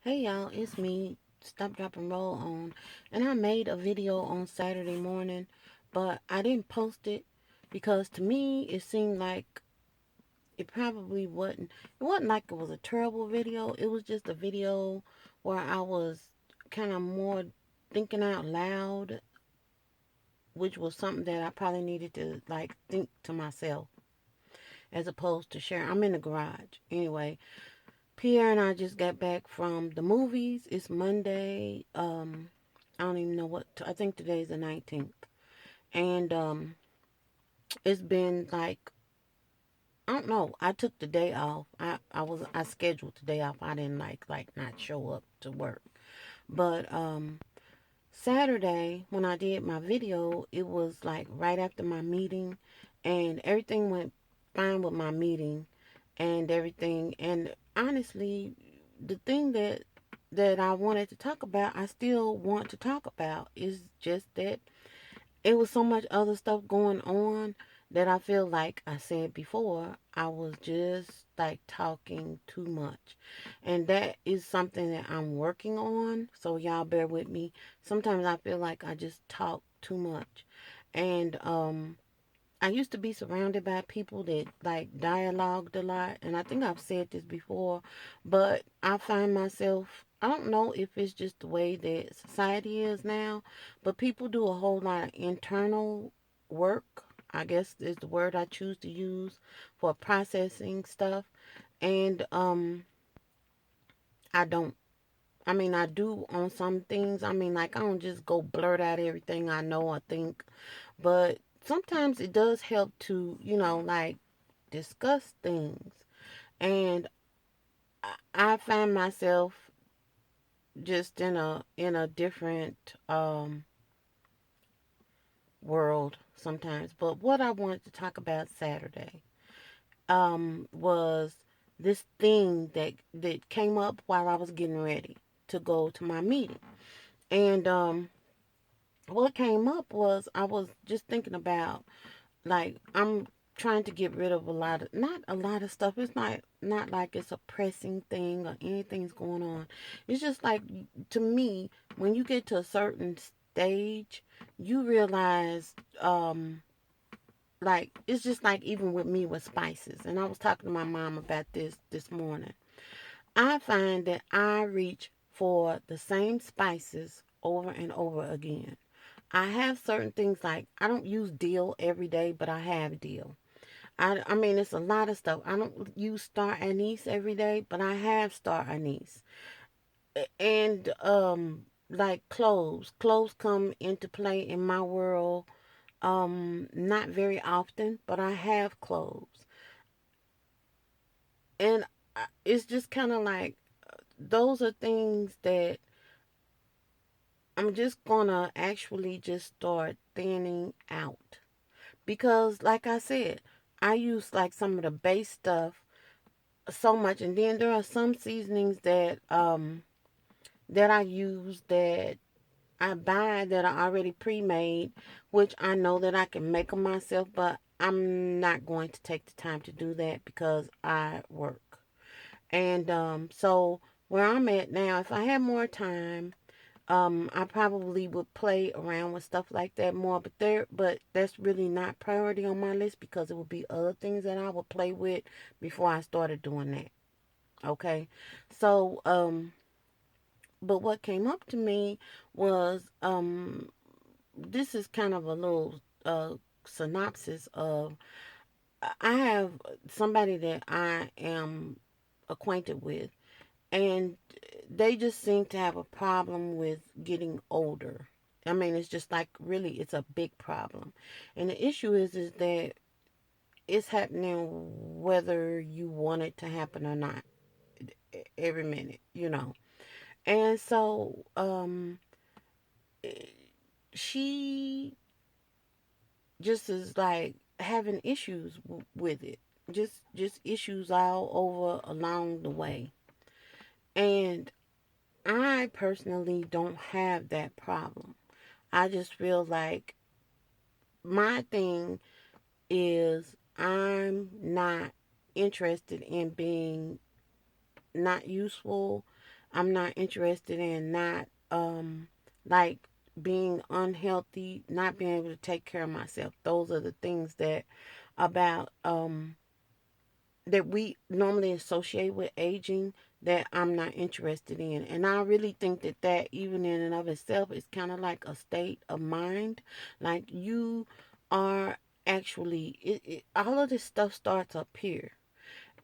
Hey y'all, it's me, Stop Drop and Roll on, and I made a video on Saturday morning, but I didn't post it because to me it seemed like it probably wasn't. It wasn't like it was a terrible video. It was just a video where I was kind of more thinking out loud, which was something that I probably needed to like think to myself as opposed to share. I'm in the garage anyway. Pierre and I just got back from the movies. It's Monday. I don't even know I think today's the 19th. And it's been like I don't know. I took the day off. I scheduled the day off. I didn't like not show up to work. But Saturday when I did my video, it was like right after my meeting and everything went fine with my meeting and everything. And honestly, the thing that I wanted to talk about, I still want to talk about. Is just that it was so much other stuff going on that I feel like I said before, I was just like talking too much. And that is something that I'm working on. So y'all bear with me. Sometimes I feel like I just talk too much. And I used to be surrounded by people that like dialogued a lot, and I think I've said this before, but I find myself, I don't know if it's just the way that society is now, but people do a whole lot of internal work, I guess is the word I choose to use for processing stuff, and I don't. I mean, I do on some things. I mean, like, I don't just go blurt out everything I know or think, but sometimes it does help to, like discuss things. And I find myself just in a different world sometimes. But what I wanted to talk about Saturday was this thing that came up while I was getting ready to go to my meeting. And what came up was I was just thinking about like I'm trying to get rid of not a lot of stuff. It's not like it's a pressing thing or anything's going on. It's just like to me, when you get to a certain stage, you realize like it's just like even with me with spices. And I was talking to my mom about this morning. I find that I reach for the same spices over and over again. I have certain things like I don't use dill every day, but I have dill. I mean, it's a lot of stuff. I don't use star anise every day, but I have star anise. And like cloves. Cloves come into play in my world not very often, but I have cloves. And it's just kind of like those are things that I'm just gonna actually just start thinning out. Because like I said, I use like some of the base stuff so much, and then there are some seasonings that I use that I buy that are already pre-made, which I know that I can make them myself, but I'm not going to take the time to do that because I work. And so where I'm at now, if I had more time, I probably would play around with stuff like that more, but that's really not priority on my list because it would be other things that I would play with before I started doing that. Okay, so but what came up to me was this is kind of a little synopsis of I have somebody that I am acquainted with, and they just seem to have a problem with getting older. I mean, it's just like really, it's a big problem, and the issue is that it's happening whether you want it to happen or not. Every minute, and so she just is like having issues with it, just issues all over along the way, and I personally don't have that problem. I just feel like my thing is I'm not interested in being not useful. I'm not interested in not like being unhealthy, not being able to take care of myself. Those are the things that about that we normally associate with aging that I'm not interested in. And I really think that that even in and of itself is kind of like a state of mind. Like you are actually all of this stuff starts up here.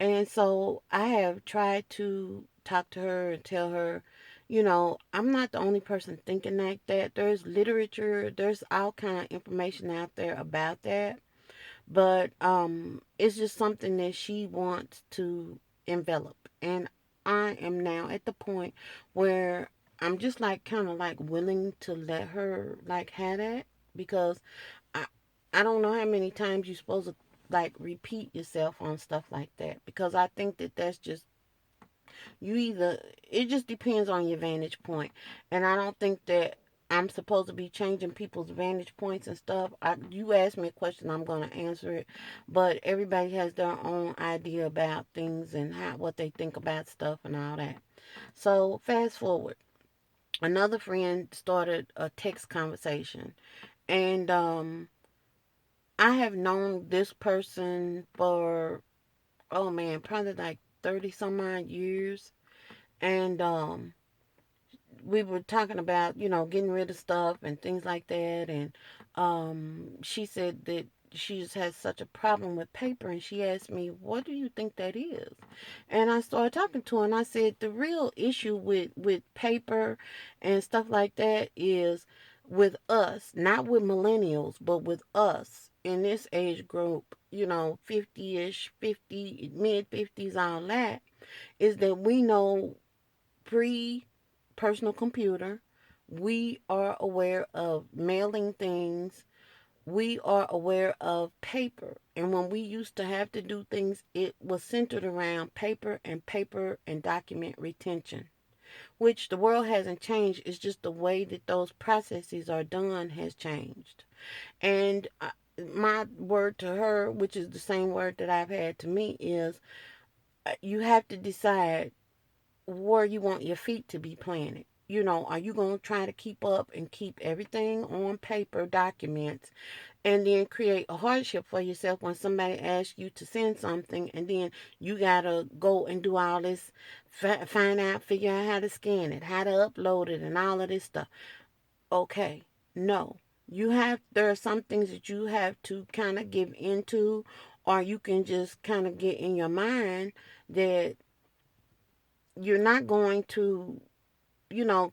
And so I have tried to talk to her and tell her, I'm not the only person thinking like that. There's literature, there's all kind of information out there about that. But it's just something that she wants to envelop. And I am now at the point where I'm just like kind of like willing to let her like have that, because I I don't know how many times you're supposed to like repeat yourself on stuff like that, because I think that that's just you either it just depends on your vantage point. And I don't think that I'm supposed to be changing people's vantage points and stuff. You ask me a question, I'm going to answer it. But everybody has their own idea about things and what they think about stuff and all that. So fast forward, another friend started a text conversation, and I have known this person for, oh man, probably like 30 some odd years. And we were talking about, getting rid of stuff and things like that. And she said that she just has such a problem with paper. And she asked me, what do you think that is? And I started talking to her, and I said, the real issue with paper and stuff like that is with us, not with millennials, but with us in this age group, 50-ish, 50, mid 50s, all that, is that we know pre personal computer. We are aware of mailing things. We are aware of paper. And when we used to have to do things, it was centered around paper and document retention, which the world hasn't changed. It's just the way that those processes are done has changed. And my word to her, which is the same word that I've had to me, is you have to decide where you want your feet to be planted. Are you going to try to keep up and keep everything on paper documents and then create a hardship for yourself when somebody asks you to send something, and then you got to go and do all this, find out, figure out how to scan it, how to upload it, and all of this stuff? Okay, no. There are some things that you have to kind of give into, or you can just kind of get in your mind that you're not going to,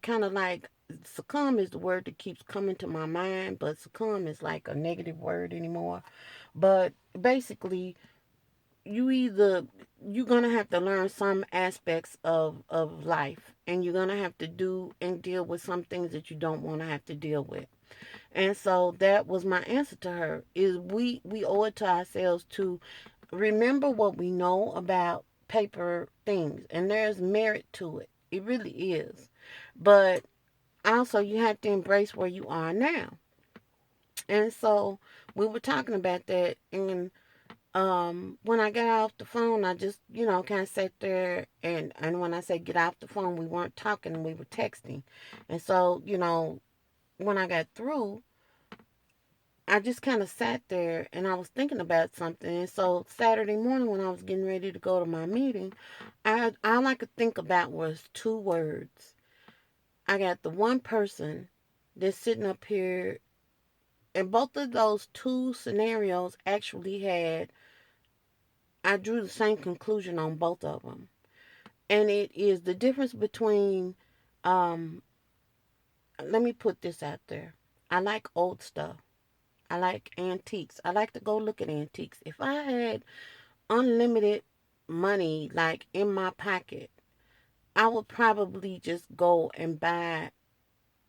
kind of like succumb is the word that keeps coming to my mind, but succumb is like a negative word anymore. But basically, you're gonna have to learn some aspects of life, and you're gonna have to do and deal with some things that you don't want to have to deal with. And so that was my answer to her, is we owe it to ourselves to remember what we know about paper things, and there's merit to it. It really is. But also, you have to embrace where you are now. And so we were talking about that. And when I got off the phone, I just, kind of sat there. And when I say get off the phone, we weren't talking, we were texting. And so, when I got through, I just kind of sat there and I was thinking about something. And so Saturday morning, when I was getting ready to go to my meeting, all I could think about was two words. I got the one person that's sitting up here, and both of those two scenarios actually I drew the same conclusion on both of them. And it is the difference between, um, let me put this out there. I like old stuff. I like antiques. I like to go look at antiques. If I had unlimited money like in my pocket, I would probably just go and buy.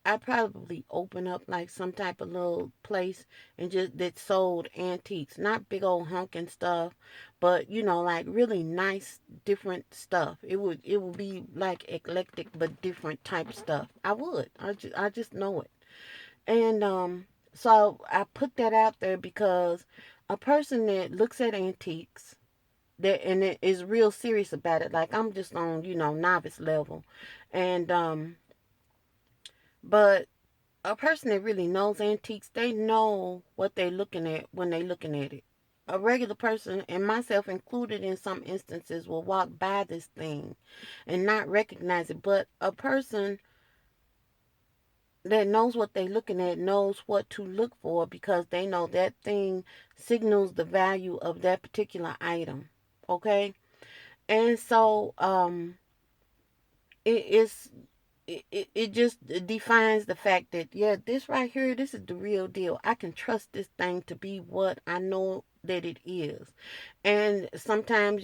I'd probably open up like some type of little place and just that sold antiques, not big old honking stuff, but like really nice different stuff. It would be like eclectic but different type stuff. I just know it. And so I put that out there because a person that looks at antiques, that, and it is real serious about it. Like I'm just on, novice level. And but a person that really knows antiques, they know what they're looking at when they're looking at it. A regular person, and myself included in some instances, will walk by this thing and not recognize it. But a person that knows what they're looking at knows what to look for, because they know that thing signals the value of that particular item. Okay? And so it is it just defines the fact that, yeah, this right here, this is the real deal. I can trust this thing to be what I know that it is. And sometimes,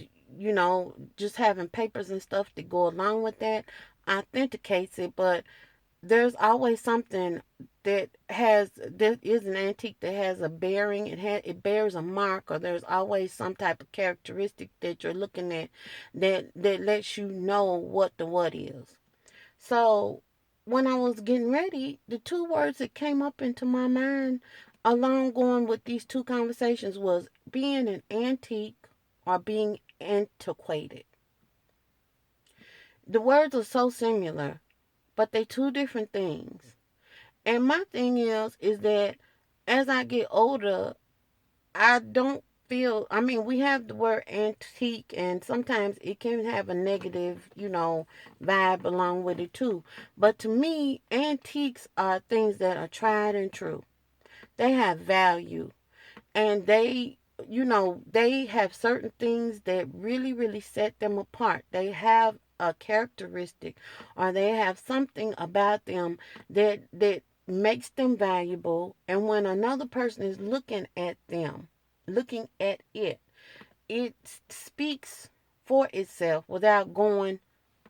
just having papers and stuff to go along with that authenticates it. But there's always something that is an antique that has a bearing. It bears a mark, or there's always some type of characteristic that you're looking at that lets you know what the what is. So when I was getting ready, the two words that came up into my mind along going with these two conversations was being an antique or being antiquated. The words are so similar, but they're two different things. And my thing is that as I get older, I don't feel, I mean, we have the word antique, and sometimes it can have a negative, vibe along with it too. But to me, antiques are things that are tried and true. They have value, and they have certain things that really, really set them apart. They have a characteristic, or they have something about them that makes them valuable. And when another person is looking at it, it speaks for itself without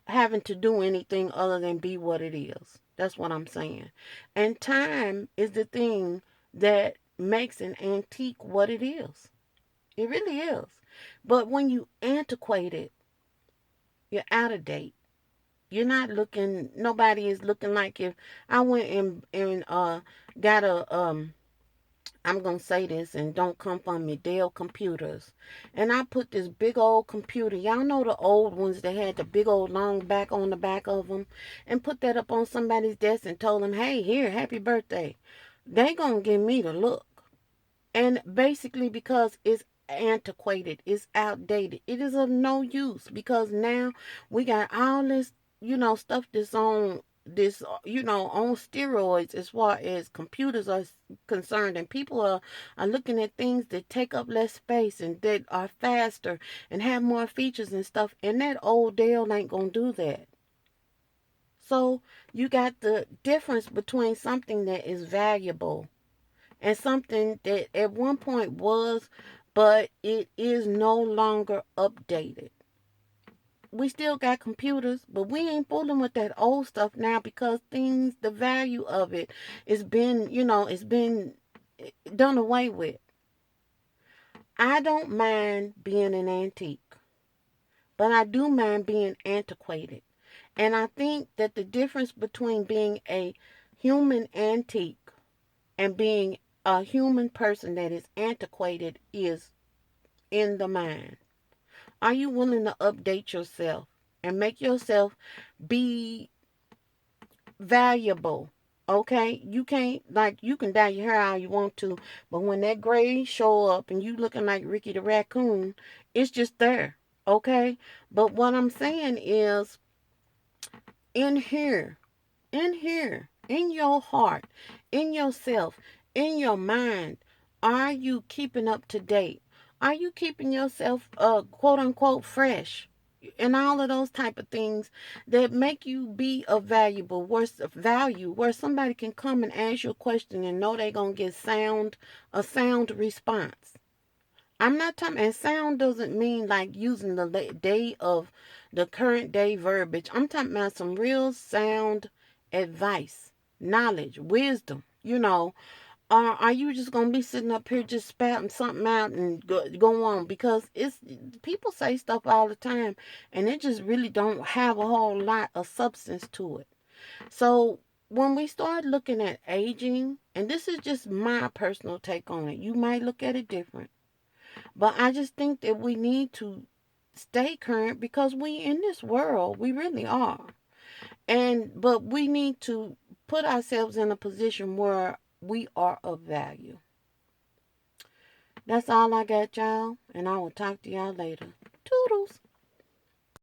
having to do anything other than be what it is. That's what I'm saying. And time is the thing that makes an antique what it is. It really is. But when you antiquate it, you're out of date. You're not looking, nobody is looking like, if I went and got a I'm gonna say this, and don't come from me, Dell computers. And I put this big old computer, y'all know the old ones that had the big old long back on the back of them, and put that up on somebody's desk and told them, hey, here, happy birthday. They gonna give me the look. And basically, because it's antiquated, it's outdated, it is of no use, because now we got all this, stuff that's on this, on steroids as far as computers are concerned. And people are looking at things that take up less space and that are faster and have more features and stuff. And that old Dell ain't gonna do that. So you got the difference between something that is valuable and something that at one point was, but it is no longer updated. We still got computers, but we ain't fooling with that old stuff now, because the value of it it's been done away with. I don't mind being an antique, but I do mind being antiquated. And I think that the difference between being a human antique and being a human person that is antiquated is in the mind. Are you willing to update yourself and make yourself be valuable? Okay, you can't, like, you can dye your hair how you want to, but when that gray show up and you looking like Ricky the Raccoon, it's just there. Okay, but what I'm saying is, in here, in your heart, in yourself, in your mind, are you keeping up to date? Are you keeping yourself quote unquote fresh? And all of those type of things that make you be of value, where somebody can come and ask you a question and know they're gonna get a sound response. I'm not talking, and sound doesn't mean like using the day of the current day verbiage. I'm talking about some real sound advice, knowledge, wisdom. Or are you just gonna be sitting up here just spouting something out and go on? Because it's people say stuff all the time, and it just really don't have a whole lot of substance to it. So when we start looking at aging, and this is just my personal take on it, you might look at it different. But I just think that we need to stay current because we in this world. We really are. But we need to put ourselves in a position where we are of value. That's all I got, y'all. And I will talk to y'all later. Toodles.